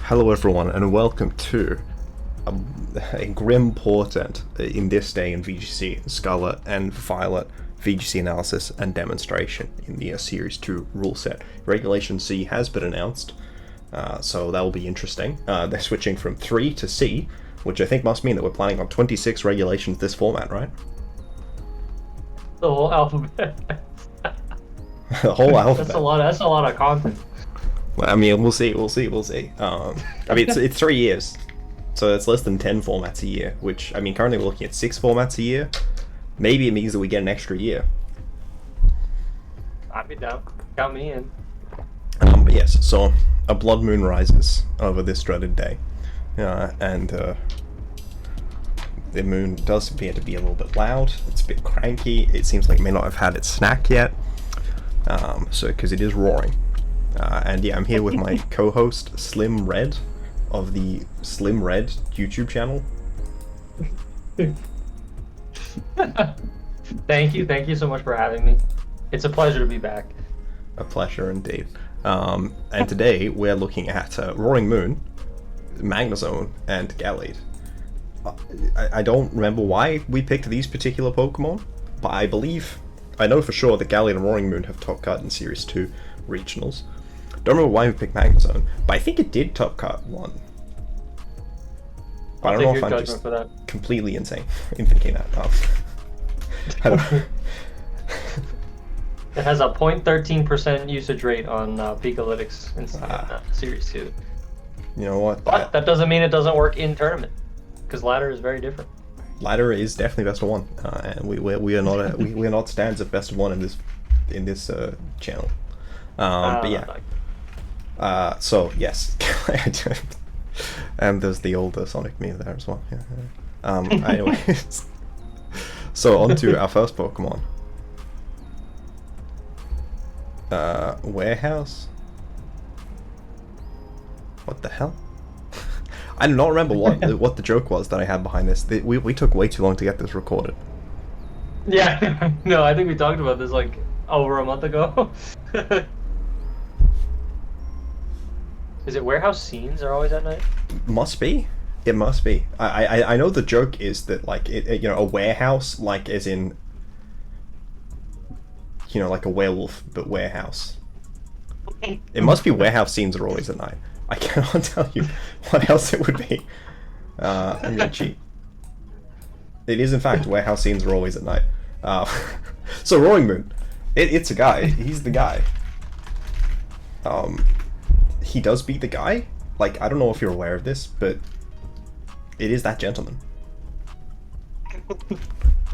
Hello everyone and welcome to a grim portent in this day in VGC, Scarlet and Violet VGC analysis and demonstration in the Series 2 rule set. Regulation C has been announced, so that will be interesting. They're switching from 3 to C, which I think must mean that we're planning on 26 regulations this format, right? The whole alphabet. The whole alphabet. That's a lot of content. I mean, we'll see. I mean, it's 3 years, so it's less than 10 formats a year, which, I mean, currently we're looking at 6 formats a year. Maybe it means that we get an extra year. I'd be down. Count me in. But yes, so a blood moon rises over this dreaded day, and the moon does appear to be a little bit loud. It's a bit cranky. It seems like it may not have had its snack yet, so because it is roaring. And yeah, I'm here with my co-host SlymRed of the SlymRed YouTube channel. Thank you so much for having me. It's a pleasure to be back. A pleasure indeed. And today we're looking at Roaring Moon, Magnezone, and Gallade. I don't remember why we picked these particular Pokemon, but I know for sure that Gallade and Roaring Moon have top cut in Series 2 regionals. Don't remember why we picked Magnezone, but I think it did top cut one. But I don't know if I'm just completely insane in thinking that. I don't know. It has a 0.13% usage rate on Pikalytics in Series 2. You know what? But that doesn't mean it doesn't work in tournament, because ladder is very different. Ladder is definitely best of one, and we are not we are not stands of best of one in this channel. But yeah. So yes, and there's the older Sonic meme there as well. Yeah. Anyways, so on to our first Pokemon. Warehouse. What the hell? I do not remember what the joke was that I had behind this. We took way too long to get this recorded. Yeah, no, I think we talked about this like over a month ago. Is it warehouse scenes are always at night? Must be. It must be. I know the joke is that like a warehouse, like as in like a werewolf but warehouse. It must be warehouse scenes are always at night. I cannot tell you what else it would be. I'm gonna cheat. It is in fact warehouse scenes are always at night. So Roaring Moon, it's a guy. He's the guy. He does beat the guy. Like, I don't know if you're aware of this, but it is that gentleman. The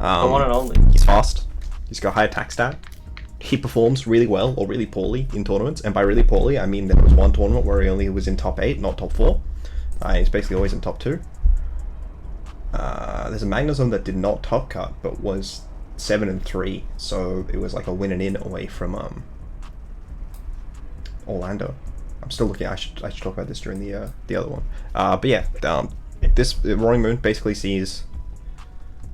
one and only. He's fast. He's got high attack stat. He performs really well or really poorly in tournaments, and by really poorly, I mean there was one tournament where he only was in top 8, not top 4. He's basically always in top 2. There's a Magnezone that did not top cut, but was 7-3, so it was like a win and in away from Orlando. I'm still looking. I should talk about this during the other one. But yeah, this Roaring Moon basically sees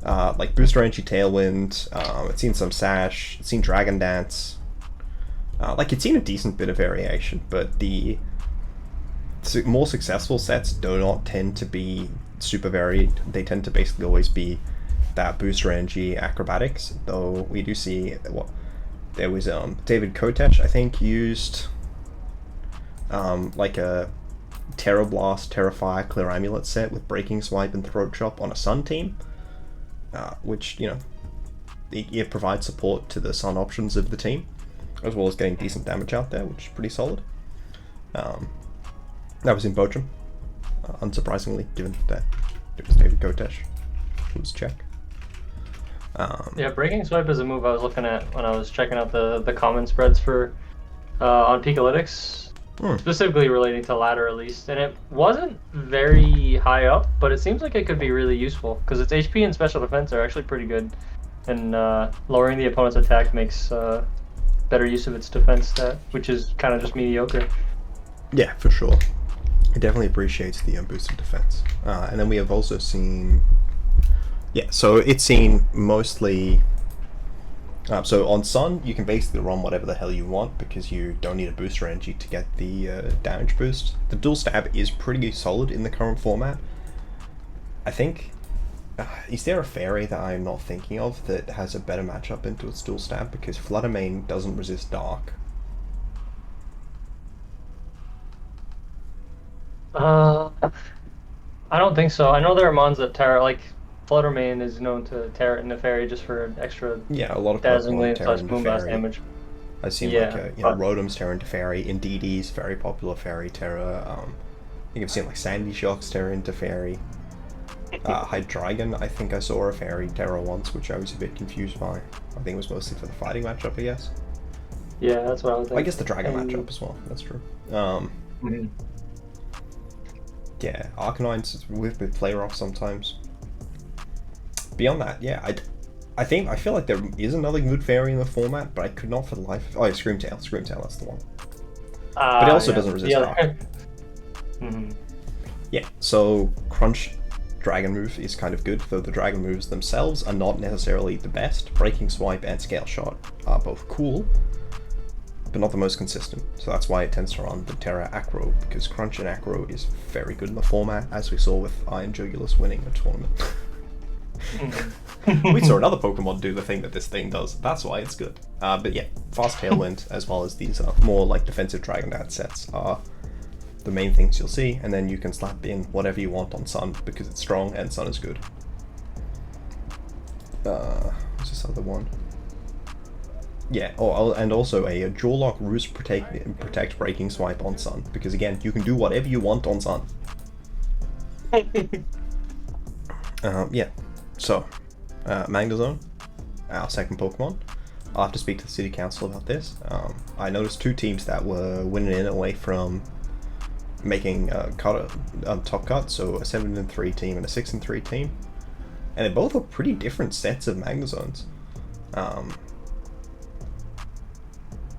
like Booster Energy, Tailwind. It's seen some Sash. It's seen Dragon Dance. Like it's seen a decent bit of variation, but the more successful sets do not tend to be super varied. They tend to basically always be that Booster Energy Acrobatics. Though we do see there was David Kotesh, I think, used like a Terra Blast, Terra Fire, Clear Amulet set with Breaking Swipe and Throat Chop on a Sun team, which, it provides support to the Sun options of the team, as well as getting decent damage out there, which is pretty solid. That was in Bochum, unsurprisingly, given that it was David Kotesh who was Czech. Yeah, Breaking Swipe is a move I was looking at when I was checking out the common spreads for on Pikalytics. Specifically relating to ladder at least, and it wasn't very high up, but it seems like it could be really useful because its HP and special defense are actually pretty good, and lowering the opponent's attack makes better use of its defense stat, which is kind of just mediocre. Yeah, for sure. It definitely appreciates the boosted defense. And then we have also seen, so it's seen mostly So on Sun, you can basically run whatever the hell you want because you don't need a booster energy to get the damage boost. The dual stab is pretty solid in the current format. I think... is there a fairy that I'm not thinking of that has a better matchup into its dual stab? Because Flutter Mane doesn't resist dark. I don't think so. I know there are mons that Terra, like Flutter Mane is known to Terra into Fairy just for extra a lot of dazzlingly plus boomblast damage. I've seen Rotom's Terra into Fairy, Indeedee's very popular Fairy Terra. I think I've seen like Sandy Shock's Terra into Fairy. Hydreigon, I think I saw a Fairy Terra once, which I was a bit confused by. I think it was mostly for the fighting matchup, I guess. Yeah, that's what I was thinking. I guess the Dragon matchup as well, that's true. Yeah, Arcanine's with play rough sometimes. Beyond that, yeah, I feel like there is another good fairy in the format, but I could not for the life. Oh, yeah, Screamtail, that's the one. But it also doesn't resist dark. Yeah, so Crunch Dragon move is kind of good, though the Dragon moves themselves are not necessarily the best. Breaking Swipe and Scale Shot are both cool, but not the most consistent. So that's why it tends to run the Terra Acro, because Crunch and Acro is very good in the format, as we saw with Iron Jugulus winning a tournament. We saw another Pokemon do the thing that this thing does. That's why it's good. But yeah, Fast Tailwind, as well as these more like defensive Dragon Dance sets are the main things you'll see, and then you can slap in whatever you want on Sun, because it's strong and Sun is good. What's this other one? Yeah, and also a Jaw Lock, Roost, Protect, Breaking Swipe on Sun, because again, you can do whatever you want on Sun. Yeah, so, Magnezone, our second Pokemon. I'll have to speak to the City Council about this. I noticed two teams that were winning in away from making top cut, so a 7-3 team and a 6-3 team. And they both are pretty different sets of Magnezones.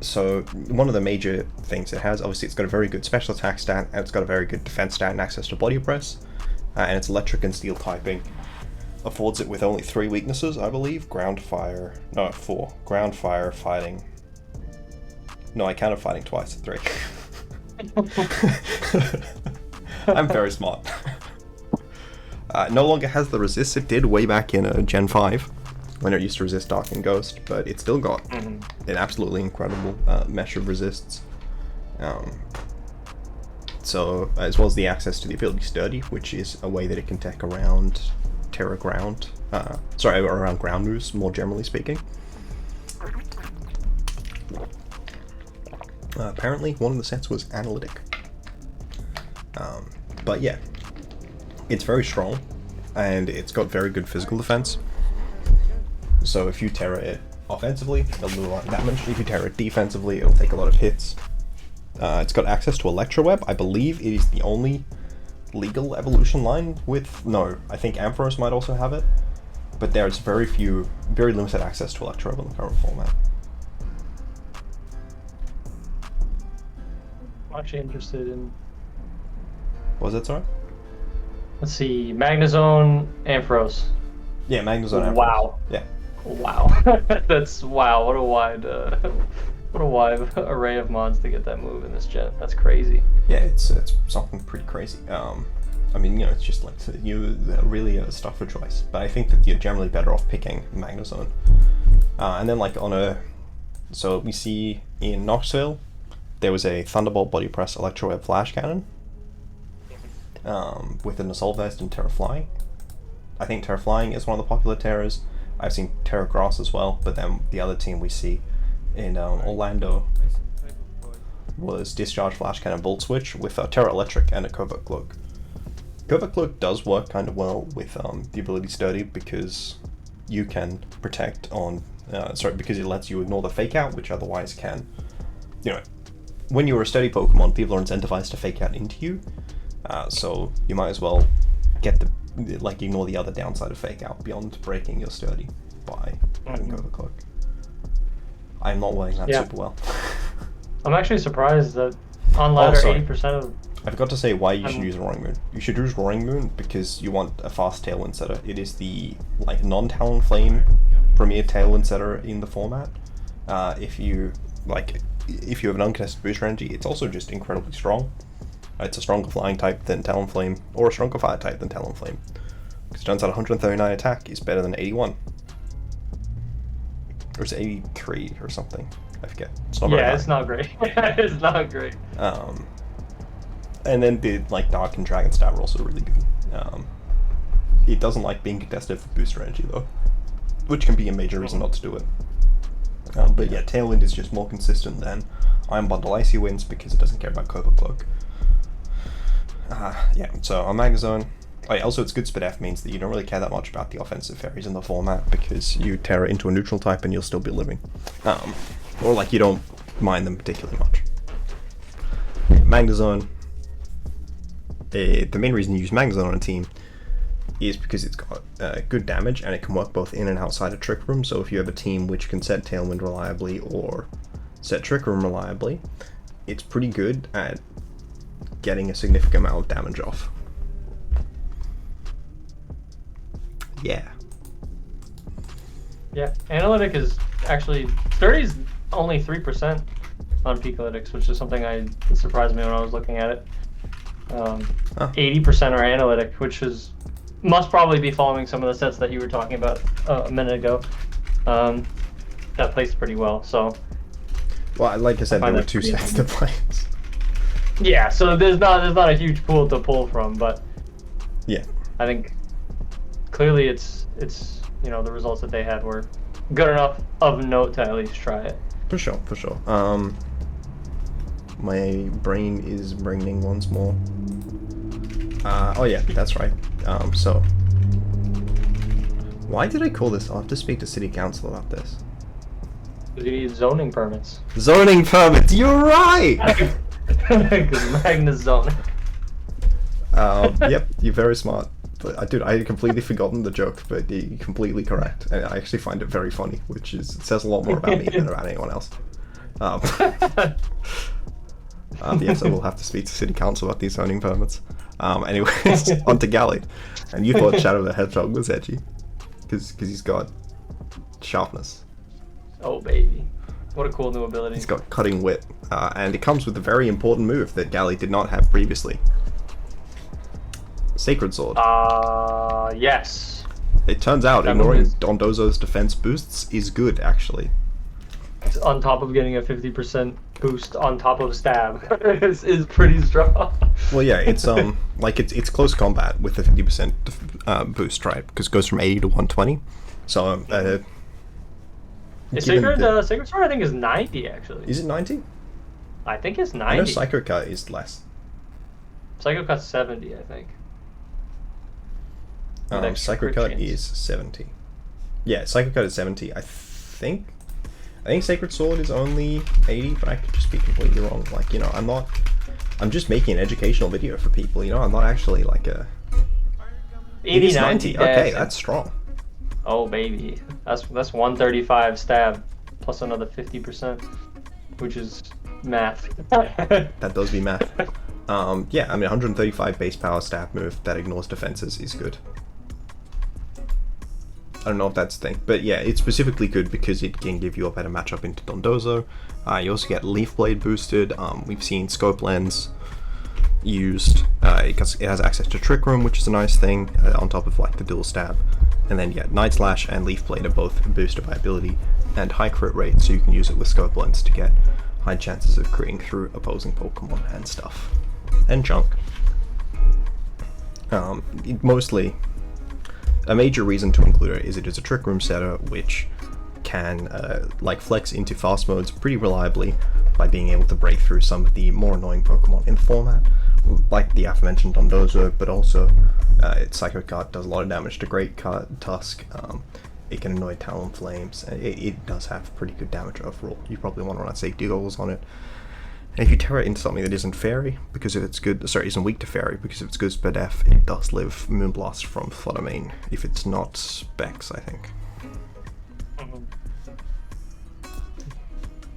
So one of the major things it has, obviously it's got a very good special attack stat, and it's got a very good defense stat and access to body press, and its electric and steel typing affords it with only 3 weaknesses, I believe. 4. Ground, fire, fighting. No, I counted fighting twice, 3. I'm very smart. No longer has the resist it did way back in Gen 5. When it used to resist Dark and Ghost, but it's still got an absolutely incredible mesh of resists. So, as well as the access to the ability Sturdy, which is a way that it can tech around Terra Ground, around ground moves, more generally speaking. Apparently, one of the sets was Analytic. But yeah, it's very strong, and it's got very good physical defense. So if you Terra it offensively, it'll do a lot of damage. If you Terra it defensively, it'll take a lot of hits. It's got access to Electro Web. I believe it is the only legal evolution line with... No, I think Ampharos might also have it. But there's very limited access to Electro Web in the current format. I'm actually interested in... What was that, sorry? Let's see, Magnezone, Ampharos. Yeah, Magnezone, Ampharos. Wow. Yeah. Wow. That's wow. What a wide array of mods to get that move in this gen. That's crazy. Yeah, it's something pretty crazy. I mean, it's just like you really a stuff for choice. But I think that you're generally better off picking Magnezone. And then so we see in Knoxville, there was a Thunderbolt Body Press Electro Web Flash Cannon with an Assault Vest and Terra Flying. I think Terra Flying is one of the popular Terras. I've seen Terra Grass as well, but then the other team we see in Orlando was Discharge, Flash Cannon, Volt Switch with Terra Electric and a Covert Cloak. Covert Cloak does work kind of well with the ability Sturdy, because you can protect on... because it lets you ignore the Fake Out, which otherwise can... when you're a Sturdy Pokemon, people are incentivized to Fake Out into you, so you might as well get ignore the other downside of Fake Out beyond breaking your Sturdy by having Covert Cloak. I'm not weighing that super well. I'm actually surprised that on ladder 80% of... I forgot to say why you should use Roaring Moon. You should use Roaring Moon because you want a fast Tailwind setter. It is the non-Talonflame premier Tailwind setter in the format. If you have an uncontested booster energy, it's also just incredibly strong. It's a stronger flying type than Talonflame, or a stronger fire type than Talonflame. Because it turns out 139 attack is better than 81. Or is it 83 or something? I forget. It's not very high. It's not great. It's not great. And then the Dark and Dragon Stab are also really good. It doesn't like being contested for booster energy though, which can be a major reason not to do it. But yeah, Tailwind is just more consistent than Iron Bundle Icy Winds because it doesn't care about Covert Cloak. So on Magnezone, also its good Spit F means that you don't really care that much about the offensive fairies in the format because you tear it into a neutral type and you'll still be living. Or you don't mind them particularly much. Magnezone, the main reason you use Magnezone on a team is because it's got good damage and it can work both in and outside of Trick Room. So if you have a team which can set Tailwind reliably or set Trick Room reliably, it's pretty good at getting a significant amount of damage off. Yeah, Analytic is actually 30 is only 3% on Peakalytics, which is something that surprised me when I was looking at it. 80% are Analytic, which must probably be following some of the sets that you were talking about a minute ago. That plays pretty well. So, well, like I said, there were two sets to play. Yeah, so there's not a huge pool to pull from, but yeah, I think clearly it's the results that they had were good enough of note to at least try it. For sure. My brain is braining once more. Oh yeah, that's right. So why did I call this? I'll have to speak to City Council about this. Because you need zoning permits. Zoning permits, you're right! Magnezone. Yep, you're very smart. But dude, I had completely forgotten the joke, but you're completely correct. And I actually find it very funny, which it says a lot more about me than about anyone else. So we'll have to speak to City Council about these zoning permits. Anyways, on to Gallade. And you thought Shadow the Hedgehog was edgy. Because he's got sharpness. Oh, baby. What a cool new ability. He's got Cutting Wit. And it comes with a very important move that Gallade did not have previously. Sacred Sword. Yes. It turns out ignoring Dondozo's defense boosts is good, actually. On top of getting a 50% boost on top of stab is pretty strong. Well, yeah, it's it's close combat with the 50% boost, right? Because it goes from 80 to 120. So Sacred Sword I think is 90 actually. Is it 90? I think it's 90. I know Psycho Cut is less. Psycho Cut's 70, I think. Psycho Cut is 70. Yeah, Psycho Cut is 70. I think Sacred Sword is only 80, but I could just be completely wrong. I'm just making an educational video for people, I'm not actually like a... 80, 90. Okay, that's strong. Oh, baby. That's 135 stab, plus another 50%, which is math. That does be math. 135 base power stab move that ignores defenses is good. I don't know if that's the thing, but yeah, it's specifically good because it can give you a better matchup into Dondozo. You also get Leaf Blade boosted. We've seen Scope Lens used. It has access to Trick Room, which is a nice thing, on top of the dual stab. And then Night Slash and Leaf Blade are both boosted by ability and high crit rate, so you can use it with Scope Lens to get high chances of critting through opposing Pokemon and stuff. And junk. Mostly, a major reason to include it is it is a Trick Room setter which can flex into fast modes pretty reliably by being able to break through some of the more annoying Pokemon in the format, like the aforementioned Dondozo, but also its Psycho Cut does a lot of damage to Great Tusk. It can annoy Talonflames, and it does have pretty good damage overall. You probably want to run safety goggles on it. And if you tear it into something that isn't fairy, because if it's good, isn't weak to fairy, because if it's good Sped F, it does live Moonblast from Flutter Mane. If it's not Specs, I think.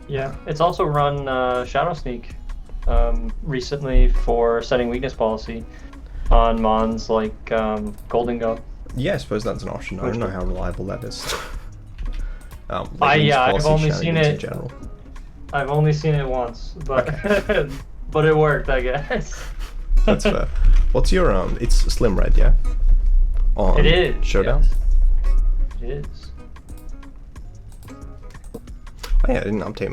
Yeah, it's also run Shadow Sneak recently for setting weakness policy on Mons like Golden Go. Yeah, I suppose that's an option. I don't know how reliable that is. Like I've only seen it. In general. I've only seen it once, but okay. but it worked, I guess. That's fair. What's your It's SlymRed, yeah? On it is. Showdown. Yes. It is. Oh, yeah, I didn't update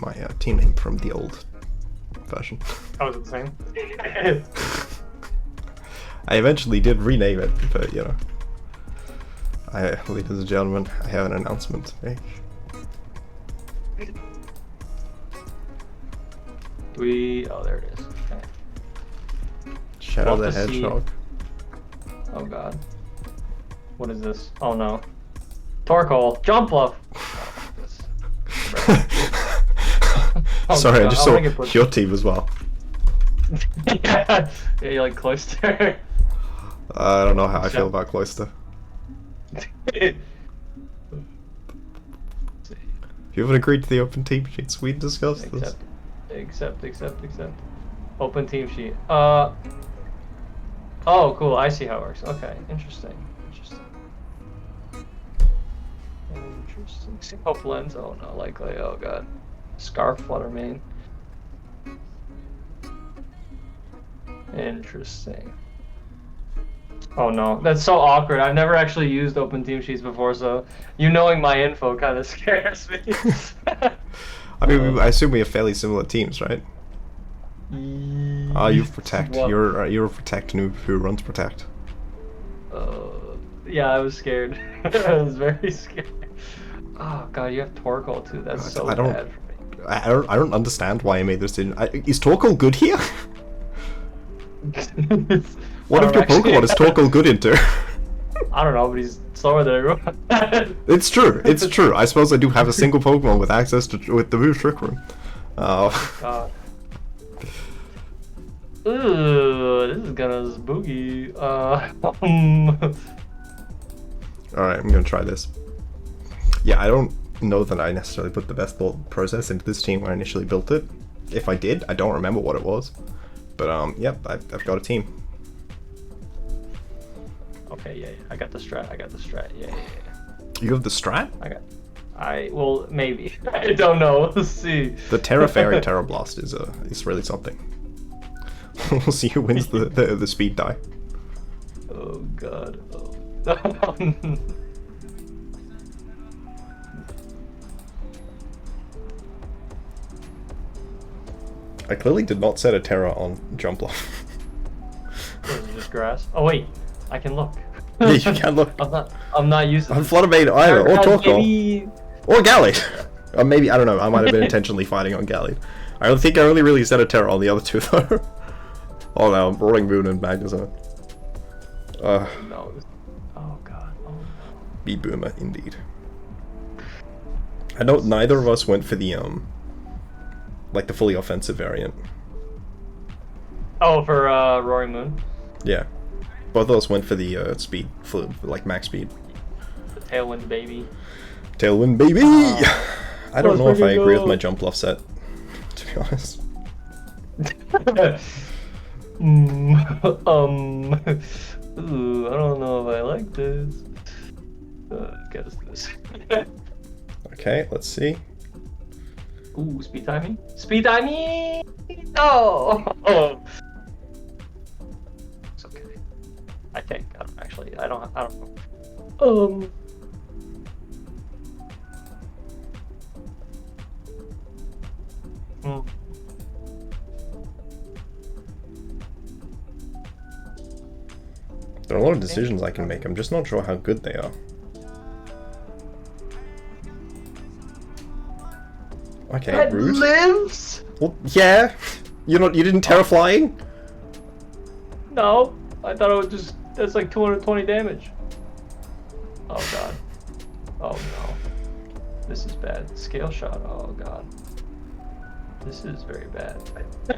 my team name from the old version. Oh, was it the same? I eventually did rename it, but you know. Ladies and gentlemen, I have an announcement to make. Oh, there it is. Okay. Shadow the Hedgehog. Oh god. What is this? Oh no. Torkoal. Jumpluff! Oh, sorry, I just saw your team as well. Yeah, you like Cloyster? I don't know how I feel about Cloyster. You haven't agreed to the open team sheets. We discussed this. Accept. Open team sheet. Oh, cool. I see how it works. Okay, interesting. Hope lens. Oh no, likely. Oh god. Flutter Mane. Interesting. Oh no, that's so awkward. I've never actually used open team sheets before, so you knowing my info kind of scares me. I mean, I assume we have fairly similar teams, right? You Protect. What? You're a Protect noob who runs Protect. Yeah, I was scared. I was very scared. Oh god, you have Torkoal too. That's so bad for me. I don't understand why I made this decision. Is Torkoal good here? What if your Pokemon is Torkoal good into? I don't know, but he's slower than everyone. It's true. I suppose I do have a single Pokemon with access to with the Move Trick Room. God. Ooh, this is gonna spooky. Alright, I'm gonna try this. Yeah, I don't know that I necessarily put the best thought process into this team when I initially built it. If I did, I don't remember what it was. But yep, I've got a team. Okay, yeah, I got the strat. Yeah. You have the strat? Well, maybe. I don't know. We'll see. The Terra Fairy Terra Blast is really something. We'll see who wins the speed die. Oh god. Oh. I clearly did not set a Terra on Jumpluff. Is it just grass? Oh wait, I can look. Yeah, you can look. I'm not using. I'm Flutter Mane either, or Torkoal, or Gallade. Or maybe I don't know. I might have been intentionally fighting on Gallade. I think I only really set a Terra on the other two though. Oh no, Rolling Moon and Magnezone. No. Oh god. Oh no. Be boomer indeed. I know neither of us went for the like the fully offensive variant. Oh, for Roaring Moon. Yeah, both of us went for the speed, like max speed. The Tailwind baby. Tailwind baby. I don't know if I agree with my Jumpluff set, to be honest. Ooh, I don't know if I like this. Guess this. Okay, let's see. Ooh, speed timing. Speed timing. Oh. It's okay. I think. I don't know. There are a lot of decisions I can make. I'm just not sure how good they are. Okay, that rude. Lives? Well, yeah. You didn't Terra Flying? No, I thought it was just that's like 220 damage. Oh god. Oh no. This is bad. Scale shot. Oh god. This is very bad.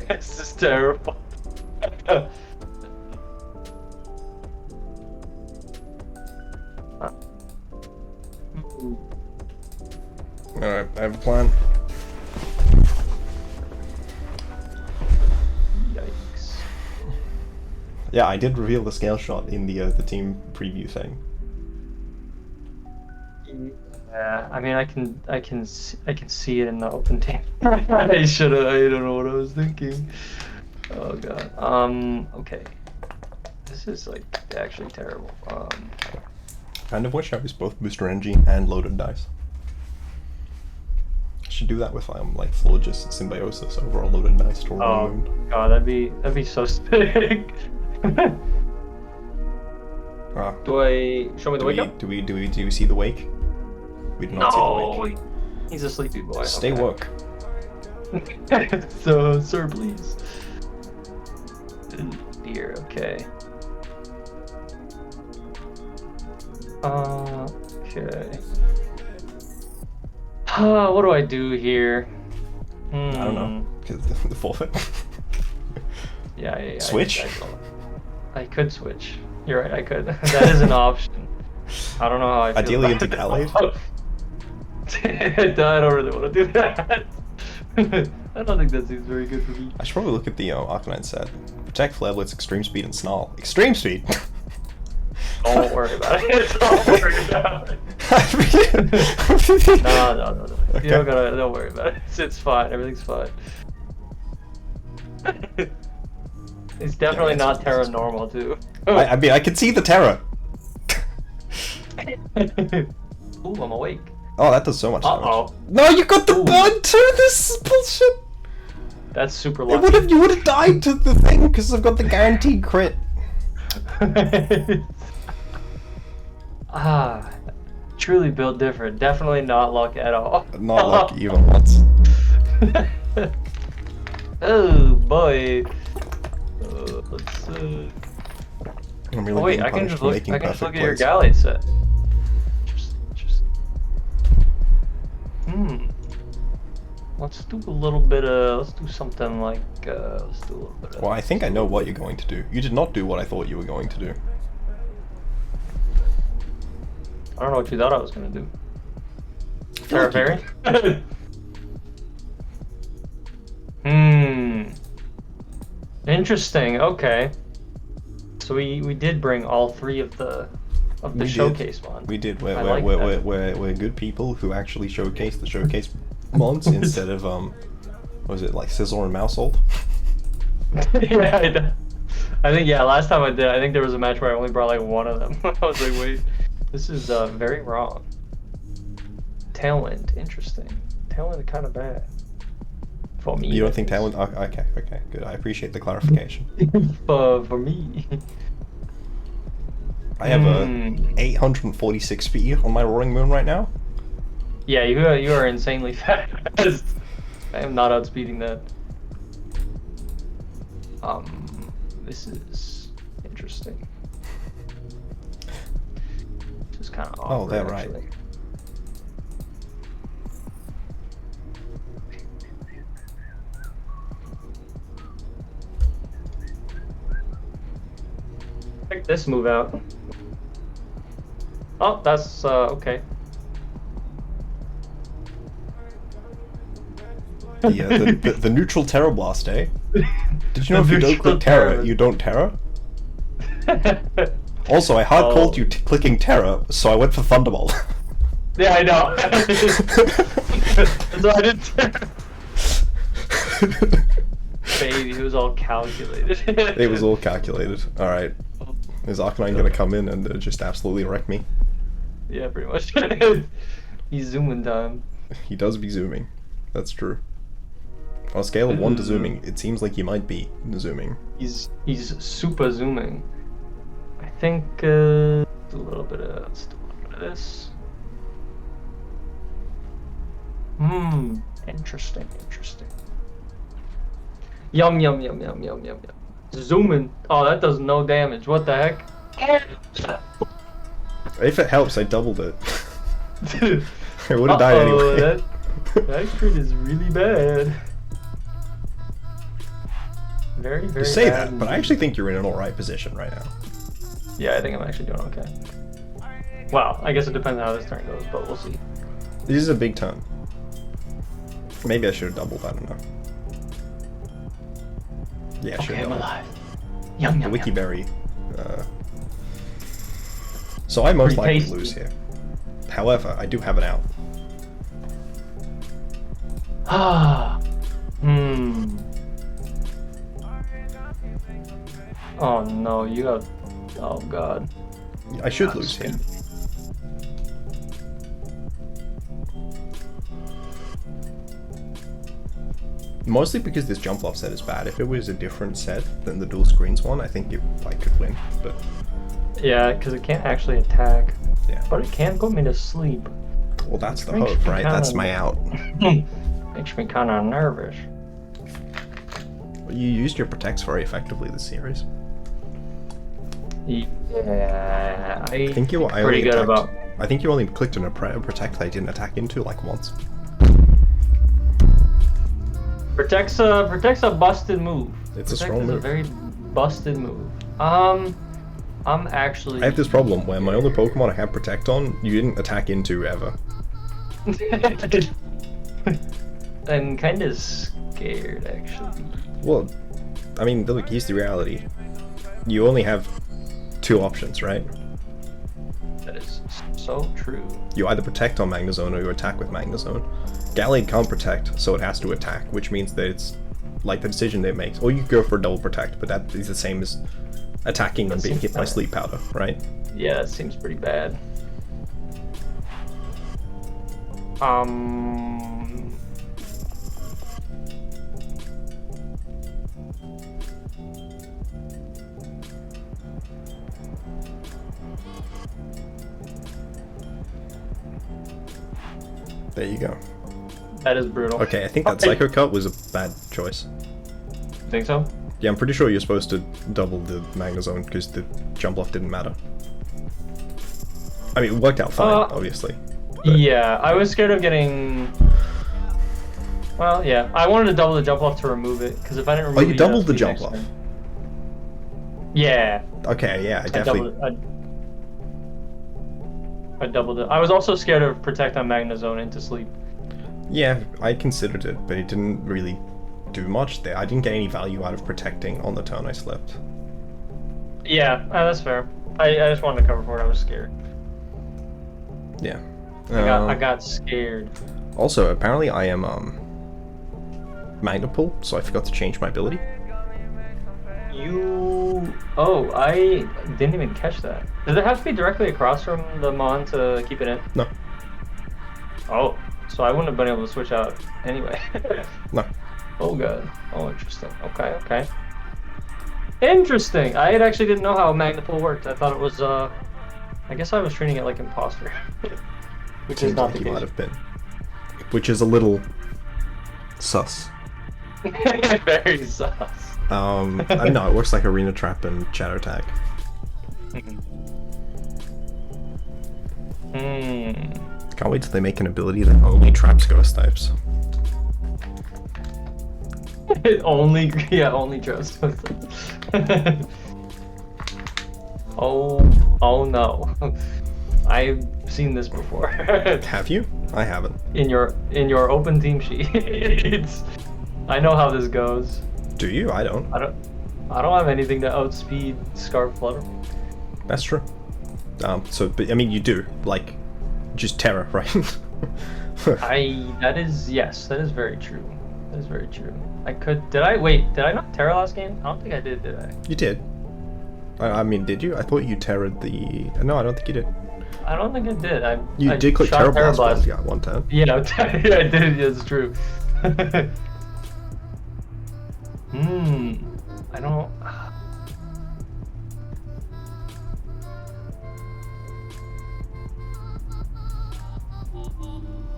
This is terrible. Alright, I have a plan. Yikes. Yeah, I did reveal the scale shot in the team preview thing. Yeah, I mean, I can see it in the open team. I should have. I don't know what I was thinking. Oh god. Okay. This is like actually terrible. Kind of wish I was both booster energy and loaded dice. I should do that with like Florges Symbiosis over a loaded dice to Oh god, that'd be so sick. Do I show me the wake up? Do we see the wake? We do not see the wake. He's a sleepy boy. Stay woke. So, sir, please. Dear, okay. Okay. What do I do here? I don't know. Because the forfeit. Yeah. Switch? I could switch. You're right, I could. That is an option. I don't know how I feel. Ideally into Gallade. I don't really want to do that. I don't think that seems very good for me. I should probably look at the Arcanine set. Protect, Flare Blitz, Extreme Speed, and Snarl. Extreme Speed! Don't worry about it. Don't worry about it. No. Okay. Don't worry about it. It's fine. Everything's fine. It's definitely not Terra normal too. I mean, I can see the Terra. Ooh, I'm awake. Oh, that does so much damage. Uh-oh. No, you got the burn too. This is bullshit. That's super lucky. You would have died to the thing because I've got the guaranteed crit. Truly built different. Definitely not luck at all. Not luck even once. Oh boy. Let's. I'm really wait, being I can punished just for look. making I can just perfect look at your plays. Gallade set. Let's do a little bit of. Let's do something like. Let's do a little bit of. Well, I think I know what you're going to do. You did not do what I thought you were going to do. I don't know what you thought I was gonna do. Terra Fairy? Interesting. Okay. So we did bring all three of the showcase ones. We did. We're good people who actually showcase the showcase mons instead of what was it, like Sizzle and Mousehold? Yeah, I think last time I did, I think there was a match where I only brought like one of them. I was like, wait, this is very wrong. Tailwind, interesting. Tailwind is kind of bad. For me. You don't think Tailwind? Okay, good. I appreciate the clarification. For me. I have a 846 speed on my Roaring Moon right now. Yeah, you are insanely fast. I am not outspeeding that. This is interesting. This is kind of awkward. Oh, they're right. Check this move out. Oh, that's okay. The neutral Terra Blast, eh? Did you know if you don't click Terra, you don't Terra? Also, I hard called you clicking Terra, so I went for Thunderbolt. Yeah, I know. So I didn't. Baby, it was all calculated. It was all calculated. Alright. Is Arcanine gonna come in and just absolutely wreck me? Yeah, pretty much. He's zooming time. He does be zooming. That's true. On a scale of 1 to zooming, it seems like he might be zooming. He's super zooming. I think let's do a little bit of this. Interesting. Yum. Zooming. Oh, that does no damage. What the heck? If it helps, I doubled it. I would have died anyway. That crit is really bad. Very You say bad that, but I actually think you're in an alright position right now. Yeah, I think I'm actually doing okay. Well, I guess it depends on how this turn goes, but we'll see. This is a big turn. Maybe I should have doubled, I don't know. Yeah, I should have I'm doubled. alive. Yum. Wikiberry. So I most likely tasty. lose here. However, I do have an out. Oh no, you got... Oh god. I should lose here. Mostly because this Jumpluff set is bad. If it was a different set than the dual screens one, I think I could win, but... Yeah, because it can't actually attack. Yeah. But it can put me to sleep. Well, that's the hope, right? That's my out. Makes me kind of nervous. Well, you used your protects very effectively this series. Yeah, I think you pretty good about... I think you only clicked on a protect that I didn't attack into like once. Protect's a busted move. It's a strong move. It's a very busted move. I'm actually... I have this problem where my only Pokemon I have Protect on, you didn't attack into ever. I'm kind of scared, actually. Well, I mean, look, here's the reality. You only have 2 options, right? That is so true. You either Protect on Magnezone or you attack with Magnezone. Gallade can't Protect, so it has to attack, which means that it's like the decision that it makes. Or you go for a double Protect, but that is the same as attacking and being hit by Sleep Powder, right? Yeah, that seems pretty bad. There you go. That is brutal. Okay, I think that Psycho Cut was a bad choice. Think so? Yeah, I'm pretty sure you're supposed to double the Magnezone because the Jumpluff didn't matter. I mean, it worked out fine, obviously. But... Yeah, I was scared of getting... Well, yeah, I wanted to double the Jumpluff to remove it, because if I didn't remove it... Oh, you doubled the Jumpluff? Yeah. Okay, yeah, I definitely... I doubled it. I was also scared of Protect on Magnezone into sleep. Yeah, I considered it, but it didn't really do much there. I didn't get any value out of protecting on the turn I slept. Yeah, that's fair. I just wanted to cover for it. I was scared. Yeah. I got scared. Also, apparently I am Magnet Pull, so I forgot to change my ability. Oh, I didn't even catch that. Does it have to be directly across from the Mon to keep it in? No. Oh, so I wouldn't have been able to switch out anyway. No. Oh god. Oh, interesting. Okay. Interesting. I actually didn't know how Magnet Pull worked. I thought it was, I guess I was treating it like Imposter. Which Seems is not like the you case. might have been. Which is a little... sus. Very sus. I don't know, it works like Arena Trap and Shadow Tag. Can't wait till they make an ability that only traps ghost types. only traps ghost types. Oh no. I've seen this before. Have you? I haven't. In your open team sheets. I know how this goes. Do you? I don't. I don't have anything to outspeed Scarf Flutter. That's true. But I mean, you do like just Terra, right? that is very true. That is very true. Did I not Terra last game? I don't think I did I? You did. I mean, did you? I thought you Terra'd the... No, I don't think you did. I don't think I did. You did click Terra Blast one time. Yeah, I did. It's true. I don't...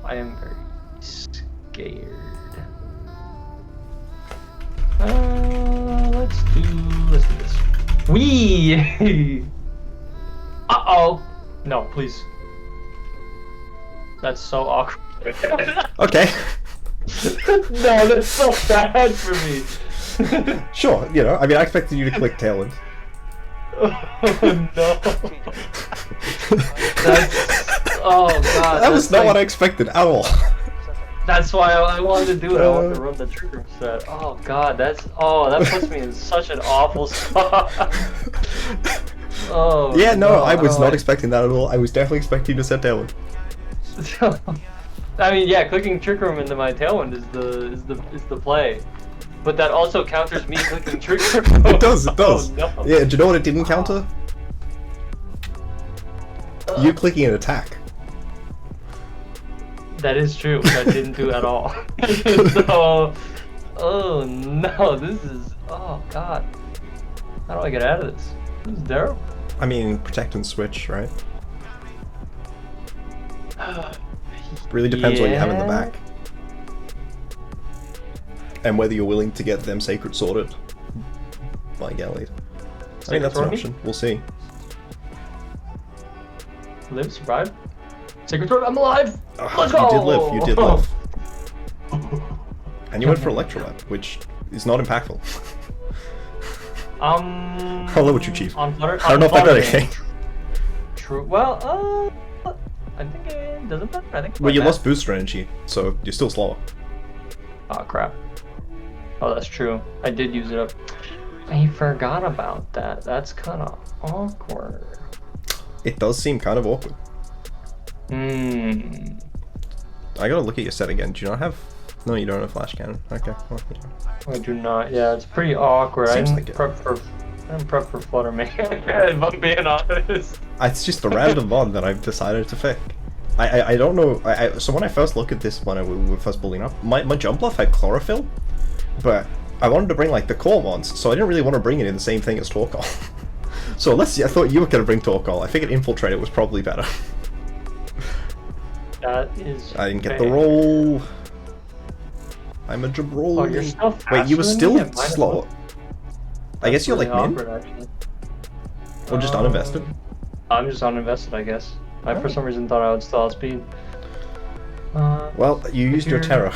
I am very scared. Let's do this. Wee! Uh-oh! No, please. That's so awkward. Okay. No, that's so bad for me. Sure, you know, I mean, I expected you to click Tailwind. Oh, no. Oh, God. That was not what I expected at all. That's why I wanted to do it. I wanted to run the trigger set. Oh, God, that puts me in such an awful spot. Oh. Yeah, no, I was not expecting that at all. I was definitely expecting you to set Tailwind. So, I mean, yeah, clicking Trick Room into my Tailwind is the play. But that also counters me clicking Trick Room. It does, it does. Oh, no. Yeah, do you know what it didn't counter? You clicking an attack. That is true, which I didn't do at all. So, oh no, this is, oh god. How do I get out of this? This is terrible. I mean, protect and switch, right? Really depends what you have in the back. And whether you're willing to get them Sacred Sorted by Gallade. I mean, that's an option. We'll see. Live, survive. Sacred Sword, I'm alive! Let's go! You did live, you did live. And you went for Electrolab, which is not impactful. I'll let you chief. On Flutter, I don't know if I got okay. True. Well, I think it doesn't matter. I think. Well, you lost booster energy, so you're still slower. Oh crap. Oh, that's true. I did use it up. I forgot about that. That's kind of awkward. It does seem kind of awkward. Hmm. I gotta look at your set again. Do you not have? No, you don't have Flash Cannon. Okay. Well, yeah. I do not. Yeah, it's pretty awkward. I didn't prep for Flutter Mane, if I'm being honest. It's just a random mod that I've decided to pick. I don't know. So when I first looked at this when we were first building up, my Jumpluff had Chlorophyll, but I wanted to bring like the core ones, so I didn't really want to bring it in the same thing as Torkoal. So let's see. I thought you were gonna bring Torkoal. I figured Infiltrator was probably better. That is. I didn't get the roll. I'm a jabroni. Oh, you're still faster. Wait, you were still than me? slow. I guess you're really like min? awkward, actually. Or just uninvested? I'm just uninvested, I guess. I for some reason thought I would still outspeed. Well, you used your Terra.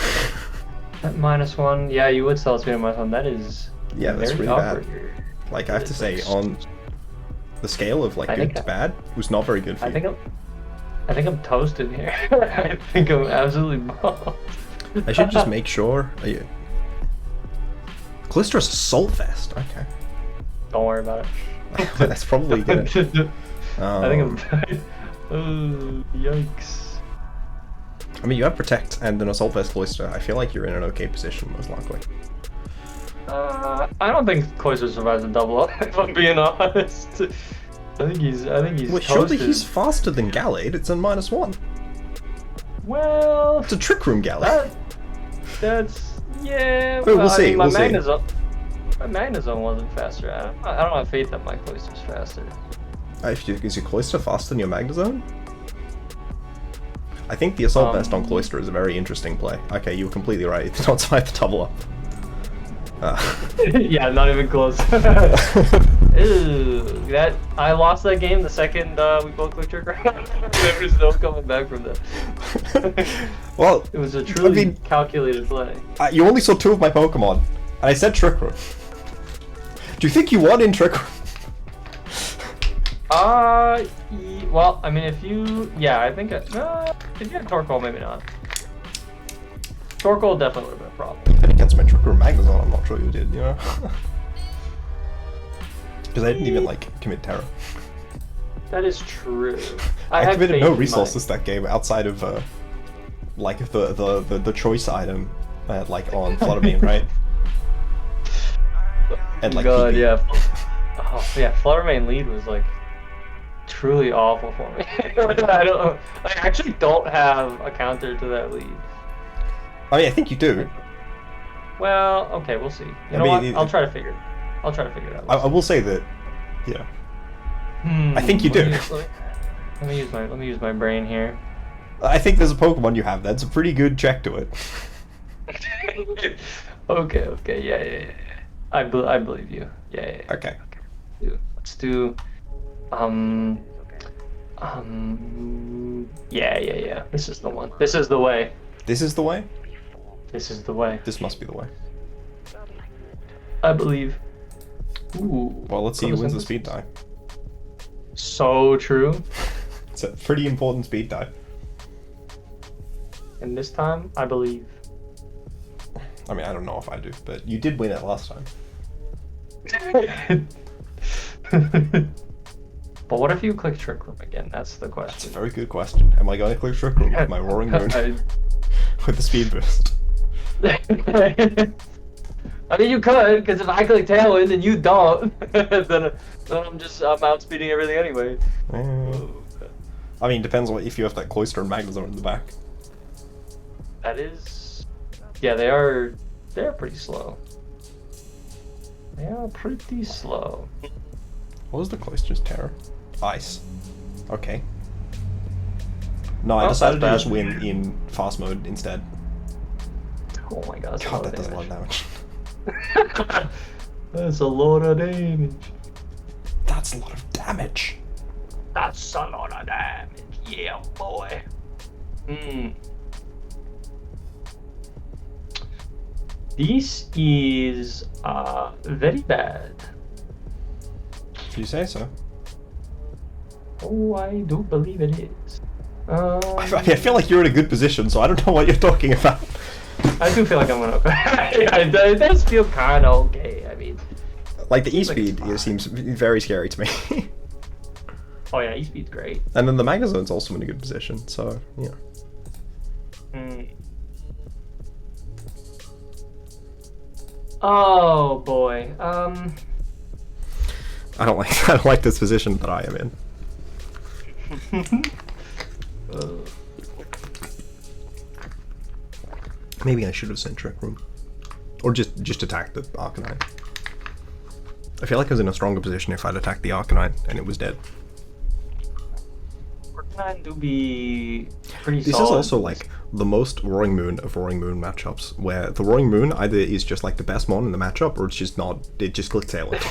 At -1, yeah, you would still outspeed at -1. That is that's very really awkward. bad. Like, I have to say, on the scale of like good to bad, was not very good for you. I think I'm toasted here. I think I'm absolutely bombed. I should just make sure. Cloyster is Assault Vest. Okay. Don't worry about it. That's probably gonna. I think I'm dying. Oh, yikes. I mean, you have Protect and an Assault Vest Cloyster. I feel like you're in an okay position, most likely. I don't think Cloyster survives a double up, if I'm being honest. I think he's Well, surely he's faster than Gallade. It's in -1. Well, it's a Trick Room Gallade. That's yeah. Wait, we'll see. My We'll Magnezone wasn't faster. I don't have faith that my Cloyster's faster. Is your Cloyster faster than your Magnezone? I think the Assault Vest on Cloyster is a very interesting play. Okay, you were completely right. It's not survive the double up. Yeah, not even close. Ew, I lost that game the second we both clicked Trick Room. There's no coming back from that. Well, it was a truly calculated play. You only saw 2 of my Pokemon, and I said Trick Room. Do you think you won in Trick Room? Well, I mean, if you, I think, if you had Torkoal, maybe not. Torkoal definitely would have been a problem. Against my Trick Room Magnezone, I'm not sure you did, you know? Because I didn't even, like, commit Terra. That is true. I committed no resources that game outside of, like, the choice item, like, on Flutter Mane, right? And, like, God, PP. yeah. Oh, yeah, Flutter Mane lead was, like, truly awful for me. I actually don't have a counter to that lead. I mean, I think you do. Well, okay, we'll see. You know what? I'll try to figure it out. I will say that, yeah. I think you do. Let me use my brain here. I think there's a Pokemon you have that's a pretty good check to it. Okay, yeah. I believe you. Yeah. Okay. Let's do. Yeah. This is the one. This is the way. This is the way? This is the way. This must be the way. I believe. Ooh. Well, let's see who wins the speed die. So true. It's a pretty important speed die. And this time, I believe. I mean, I don't know if I do, but you did win it last time. But what if you click Trick Room again? That's the question. That's a very good question. Am I going to click Trick Room with my Roaring Moon with the speed boost? I mean, you could, because if I click Tailwind and you don't, then I'm outspeeding everything anyway. I mean, depends on if you have that Cloyster and Magnezone in the back. That is... Yeah, they're pretty slow. They are pretty slow. What was the Cloyster's terror? Ice. Okay. No, I decided to just win in fast mode instead. Oh my god, God, that does a lot of damage. That's a lot of damage. That's a lot of damage. That's a lot of damage. Yeah, boy. This is very bad. If you say so. Oh, I do believe it is. I feel like you're in a good position, so I don't know what you're talking about. I do feel like I'm gonna. It does feel kind of okay. I mean, like the E-Speed seems very scary to me. Oh yeah, E-Speed's great. And then the Magnezone's also in a good position, so yeah. Oh boy. I don't like this position that I am in. Maybe I should have sent Trick Room. Or just attack the Arcanine. I feel like I was in a stronger position if I'd attacked the Arcanine and it was dead. Arcanine do be pretty This solid. is also like the most Roaring Moon of Roaring Moon matchups, where the Roaring Moon either is just like the best mon in the matchup, or it's just not, it just clicks Tailwind.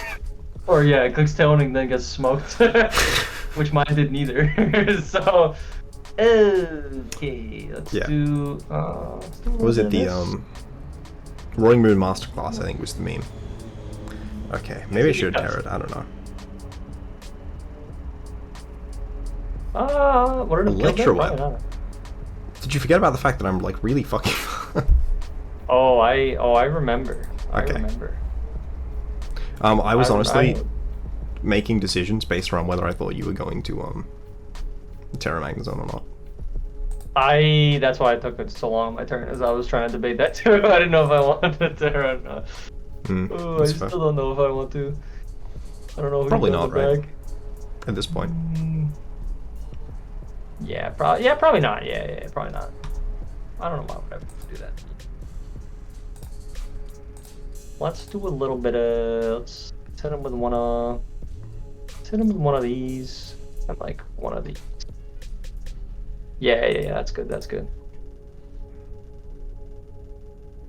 Or yeah, it clicks Tailwind and then gets smoked. Which mine did neither. So, okay, let's do what was it, the Roaring Moon Masterclass, I think was the meme. Okay, maybe I should tear it, I don't know. What are the Electro Web. Did you forget about the fact that I'm like really fucking I remember. I remember. I was honestly making decisions based around whether I thought you were going to Terra Magnezone or not. That's why I took it so long my turn, as I was trying to debate that too. I didn't know if I wanted to Terra or not. I still don't know if I want to. I don't know if probably not, right? At this point. Yeah, probably. Yeah, probably not. Yeah, probably not. I don't know why would I do that. Let's do a little bit of. Let's hit him with one of. Let's hit him with one of these and like one of these. Yeah. That's good. That's good.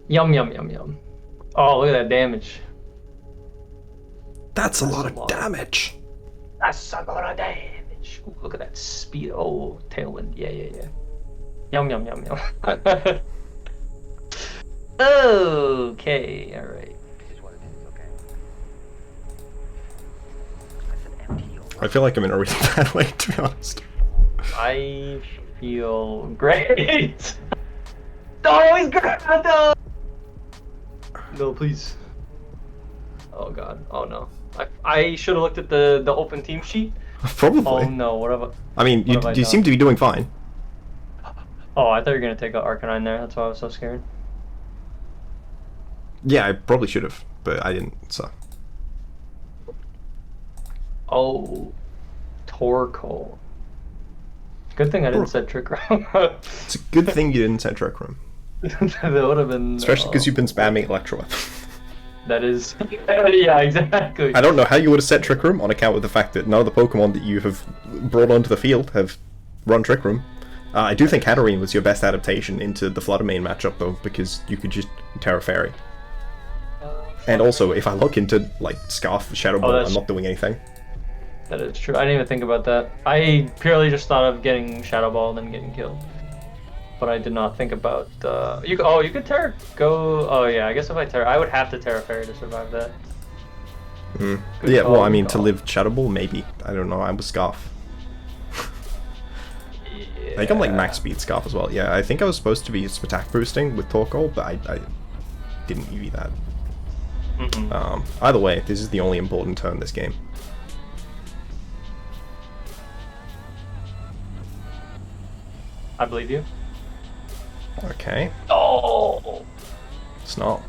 Yum. Oh, look at that damage. That's a lot of damage. That's a lot of damage. Ooh, look at that speed. Oh, Tailwind. Yeah. Yum. Okay, alright. I feel like I'm in a really bad way, to be honest. I feel great. Oh, he's great. No, please. Oh god. Oh no. I should have looked at the open team sheet. Probably. Oh no, what have I mean, you seem to be doing fine. Oh, I thought you were gonna take out Arcanine there. That's why I was so scared. Yeah, I probably should have, but I didn't, so. Oh, Torkoal. Good thing I didn't set Trick Room. It's a good thing you didn't set Trick Room. That would have been... Especially because you've been spamming Electro Web. That is... yeah, exactly. I don't know how you would have set Trick Room on account of the fact that none of the Pokemon that you have brought onto the field have run Trick Room. I do think Hatterene was your best adaptation into the Flutter Mane matchup, though, because you could just Terra Fairy. And also, if I look into, like, Scarf, Shadow Ball, I'm not doing anything. That is true. I didn't even think about that. I purely just thought of getting Shadow Ball and then getting killed. But I did not think about, you could Terra go... Oh yeah, I guess if I Terra... I would have to Terra Fairy to survive that. Yeah, well, I mean, to live Shadow Ball, maybe. I don't know, I was Scarf. I think I'm like max speed Scarf as well. Yeah, I think I was supposed to be attack boosting with Torkoal, but I didn't EV that. Either way, this is the only important turn this game. I believe you. Okay. Oh! It's not.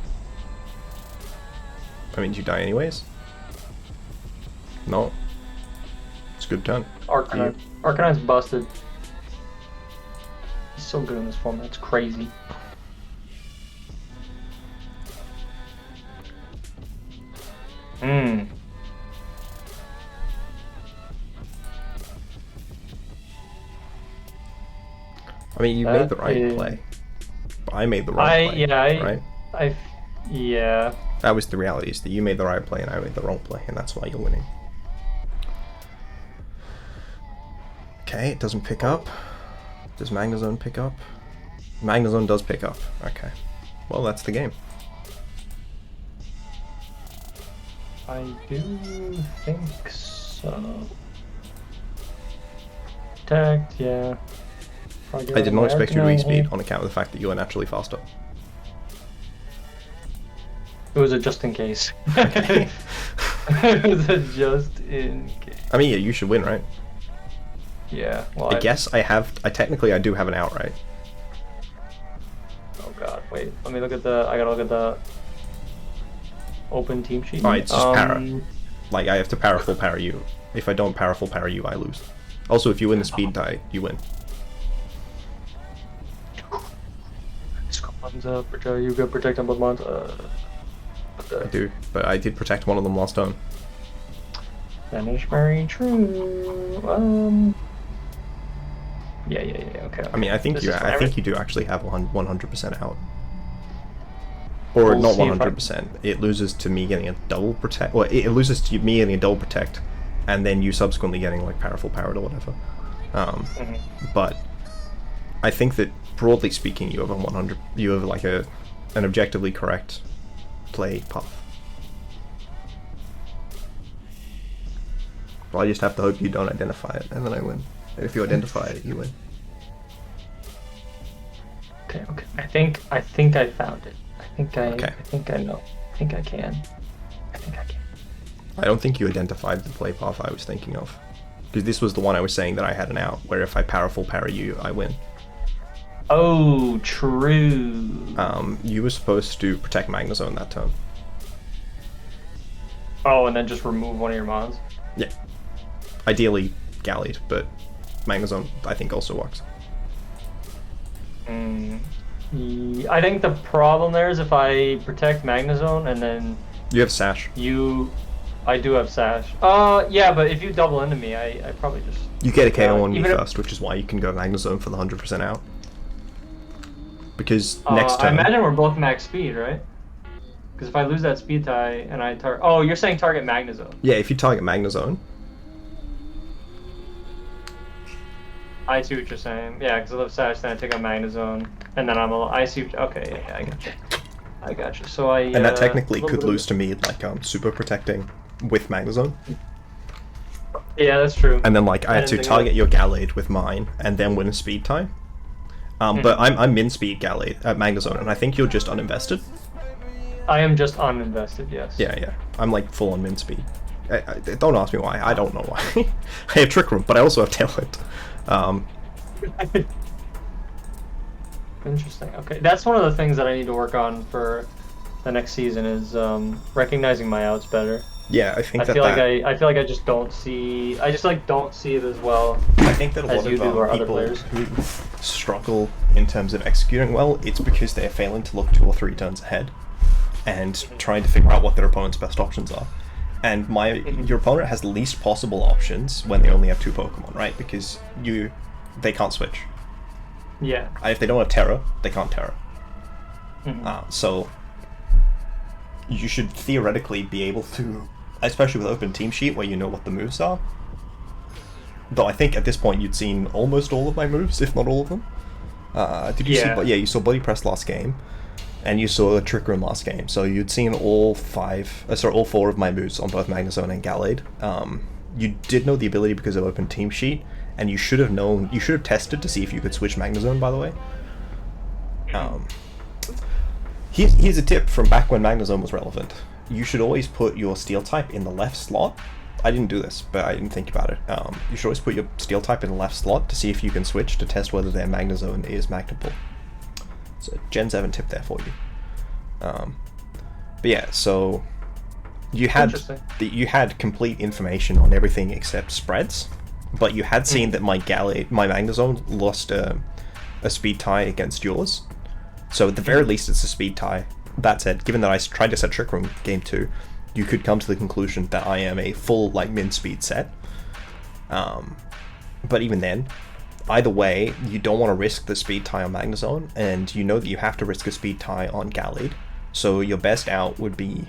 I mean, did you die anyways? No. It's a good turn. Arcanine. Arcanine's busted. He's so good in this form, that's crazy. Hmm. I mean, you made the right play. But I made the wrong play. Right? Yeah. That was the reality, is that you made the right play and I made the wrong play, and that's why you're winning. Okay, it doesn't pick up. Does Magnezone pick up? Magnezone does pick up. Okay. Well, that's the game. I do think so. Protect, yeah. I did not expect you to E-speed on account of the fact that you are naturally faster. It was a just in case. Okay. It was a just in case. I mean, yeah, you should win, right? Yeah. Well, I guess I do have an outright. Oh god, wait. Let me look at the. I gotta look at the open team sheet. Alright, it's just para. Like, I have to para full para you. If I don't para full para you, I lose. Also, if you win the speed tie, you win. You got protect on both mons. I do, but I did protect one of them last turn. That is very true. Yeah, okay. I mean, I think you do actually have 100% out. Or not 100%. It loses to me getting a double protect. Well, it loses to me getting a double protect, and then you subsequently getting like powerful powered or whatever. But I think that broadly speaking, you have a 100. You have like an objectively correct play path. Well, I just have to hope you don't identify it, and then I win. And if you identify it, you win. Okay. I think I found it. I think I know. I think I can. I don't think you identified the play path I was thinking of. Because this was the one I was saying that I had an out, where if I powerful parry you, I win. Oh, true. You were supposed to protect Magnezone that turn. Oh, and then just remove one of your mons? Yeah. Ideally, Gallade, but Magnezone, I think, also works. I think the problem there is if I protect Magnezone and then... You have Sash. I do have Sash. Yeah, but if you double into me, I probably just... You get a KO on me first, which is why you can go Magnezone for the 100% out. Because next turn... I imagine we're both max speed, right? Because if I lose that speed tie and I target... Oh, you're saying target Magnezone. Yeah, if you target Magnezone. I see what you're saying. Yeah, because I love Sash, then I take out Magnezone, and then I see... Okay, yeah, I got you. So I... And that technically could lose to me, like, super protecting with Magnezone. Yeah, that's true. And then, like, I had to target your Gallade with mine, and then win a speed tie. But I'm min-speed Gallade at Magnezone, and I think you're just uninvested. I am just uninvested, yes. Yeah. I'm, like, full on min-speed. Don't ask me why. I don't know why. I have Trick Room, but I also have Tailwind. Interesting. Okay, that's one of the things that I need to work on for the next season is recognizing my outs better. Yeah, I think I feel like I just don't see. I just don't see it as well. I think that a lot of people who struggle in terms of executing well, it's because they're failing to look 2 or 3 turns ahead and trying to figure out what their opponent's best options are. And your opponent has the least possible options when they only have 2 Pokemon, right? Because they can't switch. Yeah. If they don't have Terra, they can't Terra. So you should theoretically be able to, especially with open team sheet where you know what the moves are. Though I think at this point you'd seen almost all of my moves, if not all of them. Did you see? Yeah, you saw Bloody Press last game. And you saw Trick Room last game, so you'd seen all 4 of my moves on both Magnezone and Gallade. You did know the ability because of open team sheet, and you should have tested to see if you could switch Magnezone, by the way. Here's a tip from back when Magnezone was relevant. You should always put your Steel type in the left slot, I didn't do this, but I didn't think about it. You should always put your Steel type in the left slot to see if you can switch to test whether their Magnezone is Magnable. So Gen 7 tip there for you. But yeah, so you had complete information on everything except spreads, but you had seen that my Magnezone lost a speed tie against yours. So at the very least, it's a speed tie. That said, given that I tried to set Trick Room Game 2, you could come to the conclusion that I am a full like min speed set. But even then, either way, you don't want to risk the speed tie on Magnezone, and you know that you have to risk a speed tie on Gallade. So your best out would be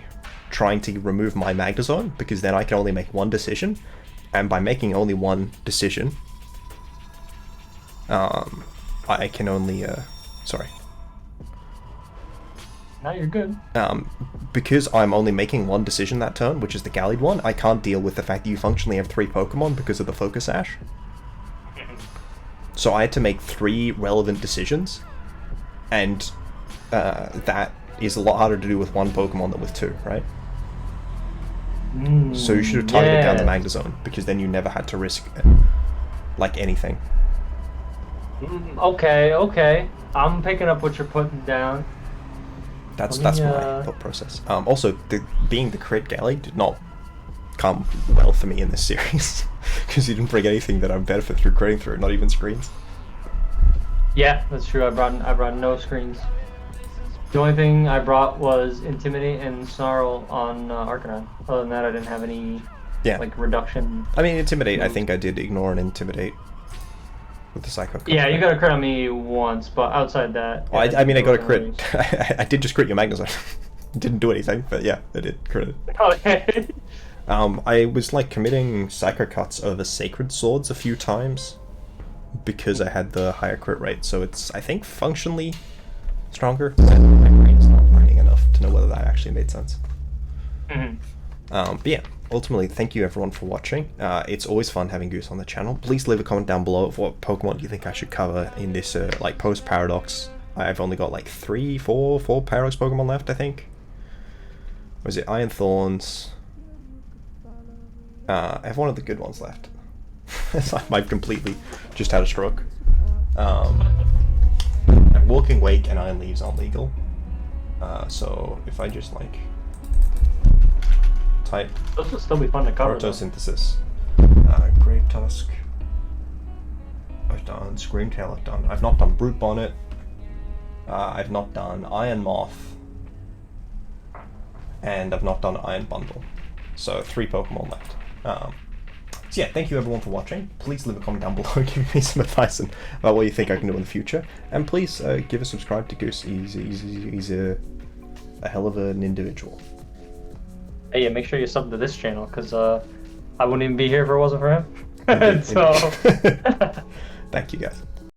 trying to remove my Magnezone, because then I can only make one decision, and by making only one decision, I can only sorry. Now you're good. Because I'm only making one decision that turn, which is the Gallade one, I can't deal with the fact that you functionally have 3 Pokemon because of the Focus Sash. So I had to make 3 relevant decisions, and that is a lot harder to do with 1 Pokemon than with 2, right? So you should have targeted down the Magnezone, because then you never had to risk like anything. Okay. I'm picking up what you're putting down. That's my thought process. Also, being the crit Gallade did not come well for me in this series, because you didn't bring anything that I benefit through critting through, not even screens. Yeah, that's true. I brought no screens. The only thing I brought was Intimidate and Snarl on Arcanine. Other than that, I didn't have any like reduction. I mean, Intimidate, I think I did ignore and Intimidate with the Psycho. Yeah, you got a crit on me once, but outside that... Oh, I mean, I got a crit. I did just crit your Magnezone. Didn't do anything, but yeah, I did crit it. Okay. I was like committing Psycho Cuts over Sacred Swords a few times because I had the higher crit rate, so it's, I think, functionally stronger. My brain's not learning enough to know whether that actually made sense. But yeah, ultimately, thank you everyone for watching. It's always fun having Goose on the channel. Please leave a comment down below of what Pokemon you think I should cover in this like post-Paradox. I've only got like 4 Paradox Pokemon left, I think. Was it Iron Thorns? I have one of the good ones left. I've completely just had a stroke. Walking Wake and Iron Leaves aren't legal. So if I just like type those will still be fun to cover. Photosynthesis, Grave Tusk, I've done Screamtail, I've not done Brute Bonnet, I've not done Iron Moth, and I've not done Iron Bundle. So 3 Pokemon left. So yeah, thank you everyone for watching. Please leave a comment down below giving me some advice about what you think I can do in the future. And please give a subscribe to Goose. He's a hell of an individual. Hey, yeah, make sure you sub to this channel, because I wouldn't even be here if it wasn't for him. Indeed, so Thank you guys.